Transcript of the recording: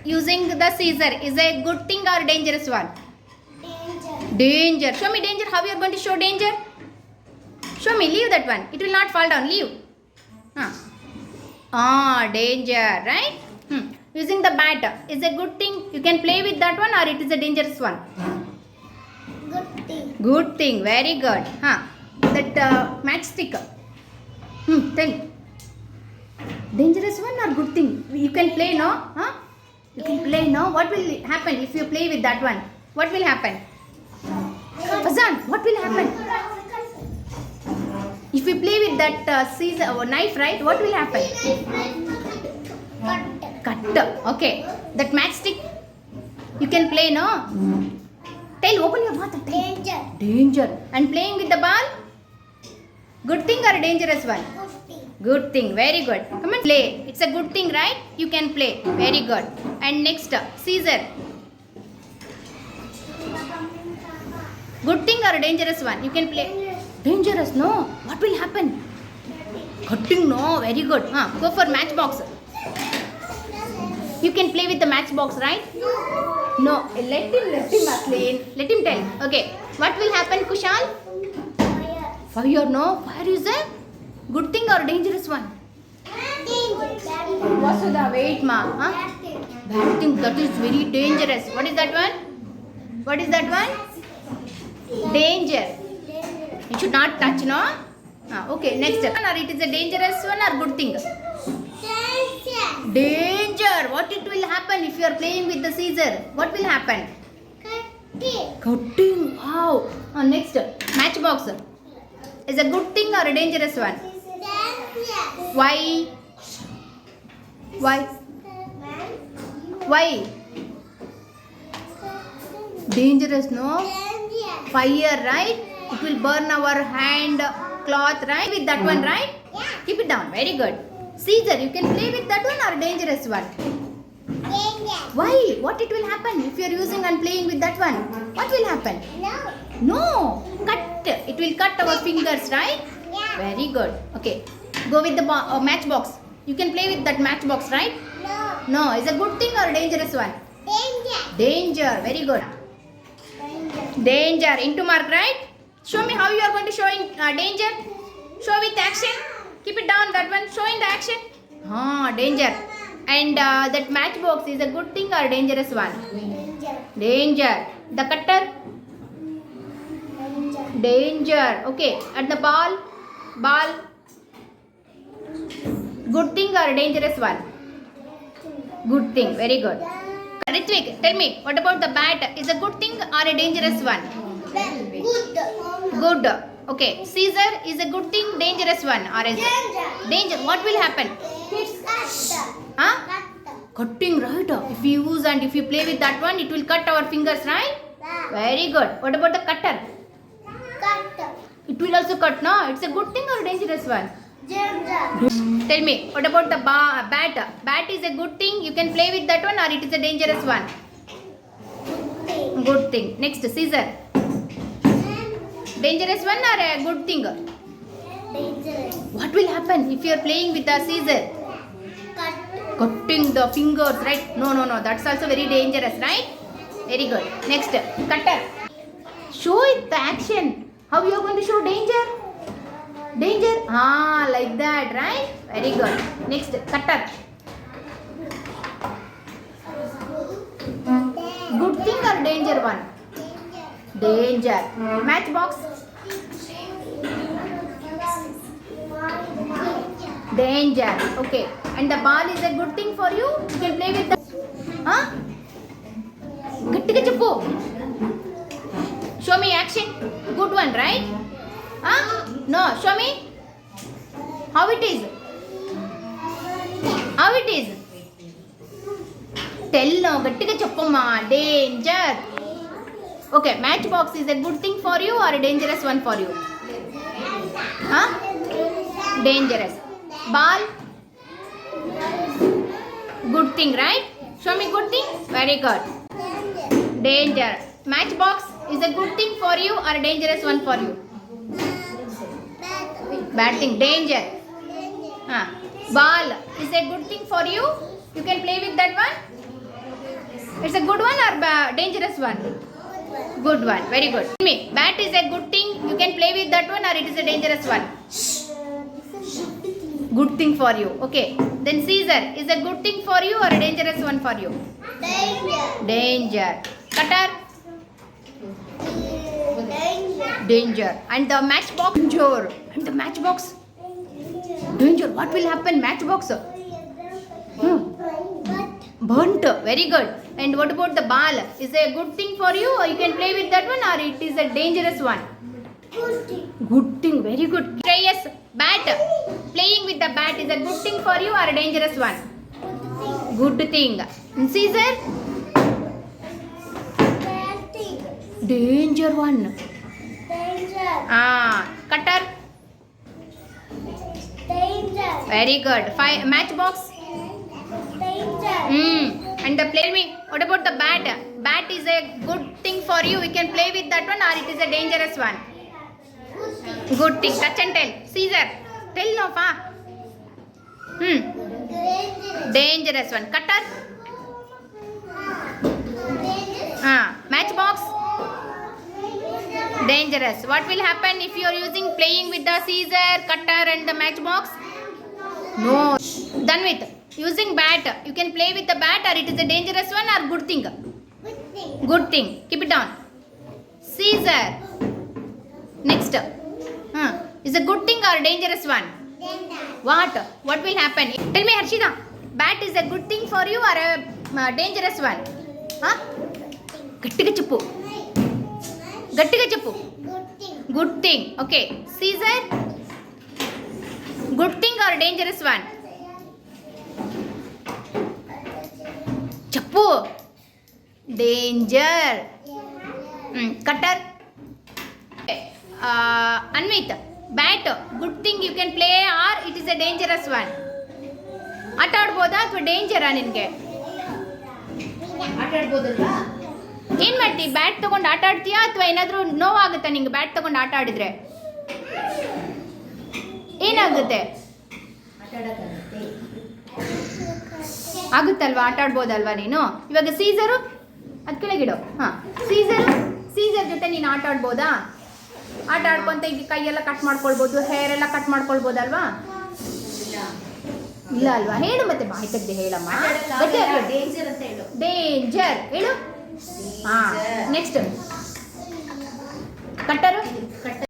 using the scissor is a good thing or dangerous one? Danger. Danger. Show me danger. How you are going to show danger? Show me. Leave that one. It will not fall down. Leave. Danger. Right? Using the bat is a good thing. You can play with that one, or it is a dangerous one? Good thing. Good thing. Very good. That matchstick. Tell. Dangerous one or good thing? You can play, no? You can play, no? What will happen if you play with that one? What will happen? Fazan, what will happen? If you play with that scissor or knife, right? What will happen? Cut. Okay. That matchstick, you can play, no? Tell, open your mouth. Danger. Danger. And playing with the ball? Good thing or dangerous one? Good thing. Good thing. Very good. Come on, play. It's a good thing, right? You can play. Very good. And next, scissor. Good thing or dangerous one? You can play. Dangerous, no. What will happen? Cutting, no. Very good. Go for matchbox. You can play with the matchbox, right? No. Let him, Aslin. Let him tell. Okay. What will happen, Kushal? Fire. Fire, no. Fire is a good thing or dangerous one? Danger. Vasudha, wait, ma. Bad thing. That is very dangerous. What is that one? What is that one? Danger. You should not touch, no? Okay, next. Or it is a dangerous one or good thing? Danger. Danger. What it will happen if you are playing with the scissor? What will happen? Cutting. Cutting. Wow. Next. Matchbox. Is a good thing or a dangerous one? Danger. Why? Why? Why? Dangerous, no? Danger. Fire, right? It will burn our hand, cloth, right? With that one, right? Yeah. Keep it down. Very good. Scissor, you can play with that one or dangerous one? Danger. Why? What it will happen if you are using and playing with that one? What will happen? No. No. Cut. It will cut our fingers, right? Yeah. Very good. Okay. Go with the matchbox. You can play with that matchbox, right? No. No. Is a good thing or dangerous one? Danger. Danger. Very good. Danger. Danger. Into mark, right? Show me how you are going to show in danger. Show with action. Keep it down. That one. Show in the action. Danger. And that matchbox is a good thing or dangerous one? Danger. Danger. The cutter. Danger. Danger. Okay. At the ball. Ball. Good thing or dangerous one? Good thing. Very good. Ritvik, tell me, what about the bat? Is a good thing or a dangerous one? Good. Good. Okay. Scissor is a good thing, dangerous one, or is Danger. danger? What will happen? Cut. Cutting, right? If you use and if you play with that one, it will cut our fingers, right? Very good. What about the cutter? Cut. It will also cut, no? It's a good thing or a dangerous one? Danger. Tell me, what about the bat? Bat is a good thing. You can play with that one, or it is a dangerous one? Good thing. Next, scissor. Dangerous one or a good thing? Dangerous. What will happen if you are playing with the scissor? Cut. Cutting the fingers, right? No. That's also very dangerous, right? Very good. Next, cutter. Show it the action. How you are going to show danger? Danger? Like that, right? Very good. Next, cutter. Good thing or danger one? Danger. Matchbox? Danger. Okay. And the ball is a good thing for you? You can play with the... గట్టిగా చెప్పు. Show me action. Good one, right? No. Show me. How it is? How it is? Tell no. గట్టిగా చెప్పమ్మా. Danger. Okay. Matchbox is a good thing for you or a dangerous one for you? Dangerous. Ball? Good thing, right? Show me good thing. Very good. Danger. Matchbox is a good thing for you or a dangerous one for you? Bad thing. Danger. Ball is a good thing for you. You can play with that one. It's a good one or dangerous one? Good one. Very good. Tell me, bat is a good thing. You can play with that one, or it is a dangerous one? Good thing for you. Okay. Then scissor is a good thing for you or a dangerous one for you? Danger. Danger. Cutter. Danger. Danger. And the matchbox. Danger. And the matchbox. Danger. What will happen? Matchbox. Burnt. Very good. And what about the ball? Is it a good thing for you, or you can play with that one, or it is a dangerous one? Good thing. Very good. Shreyas, bat. Playing with the bat is a good thing for you or a dangerous one? Good thing. And scissor? Danger one. Danger. Cutter? Danger. Very good. Matchbox? Danger. And the play me. What about the bat? Bat is a good thing for you. We can play with that one, or it is a dangerous one? Good thing. Touch and tell. Scissor. Tell no fa. Dangerous. Dangerous one. Cutter. Dangerous. Matchbox. Dangerous. What will happen if you are playing with the scissor, cutter, and the matchbox? No. Done with. Using bat. You can play with the bat, or it is a dangerous one or good thing? Good thing. Good thing. Keep it down. Scissor. Next. Is a good thing or a dangerous one? Danger. What? What will happen? Tell me, Harshita. Bat is a good thing for you or a dangerous one? గట్టిగా చెప్పు. గట్టిగా చెప్పు. Good thing. Good thing. Okay. Scissor. Good thing or dangerous one? చెప్పు. Danger. Cutter. Anvit. Bat. Good thing you can play or it is a dangerous one? ಆಟ ಆಡ್ಬೋದಾ ಅಥವಾ ಡೇಂಜರಾ ನಿನಗೆ? ಆಟ ಆಡ್ಬೋದಲ್ವಾ? ಏನು ಮಾಡ್ತಿ? ಬ್ಯಾಟ್ ತೊಗೊಂಡು ಆಟ ಆಡ್ತೀಯಾ ಅಥವಾ ಏನಾದರೂ ನೋವಾಗುತ್ತಾ ನಿಂಗೆ ಬ್ಯಾಟ್ ತೊಗೊಂಡು ಆಟ ಆಡಿದ್ರೆ? ಏನಾಗುತ್ತೆ? ಆಗುತ್ತಲ್ವಾ? ಆಟ ಆಡ್ಬೋದಲ್ವಾ ನೀನು? ಇವಾಗ ಸೀಸರು ಅದು ಕೆಳಗಿಡು. ಸೀಸರ್ ಜೊತೆ ನೀನು ಆಟ ಆಡ್ಬೋದಾ? ಆಟ ಆಡ್ಕೊಂತ ಈಗ ಕೈಯೆಲ್ಲ ಕಟ್ ಮಾಡ್ಕೊಳ್ಬೋದು, ಹೇರ್ ಎಲ್ಲ ಕಟ್ ಮಾಡ್ಕೊಳ್ಬೋದಲ್ವಾ? ಇಲ್ಲ ಅಲ್ವಾ? ಹೇಳು ಮತ್ತೆ, ಬಾಯಿ ತೆಗ್ದೆ ಹೇಳಮ್ಮ. ಡೇಂಜರ್ ಹೇಳು. ನೆಕ್ಸ್ಟ್ ಕಟ್ಟರು.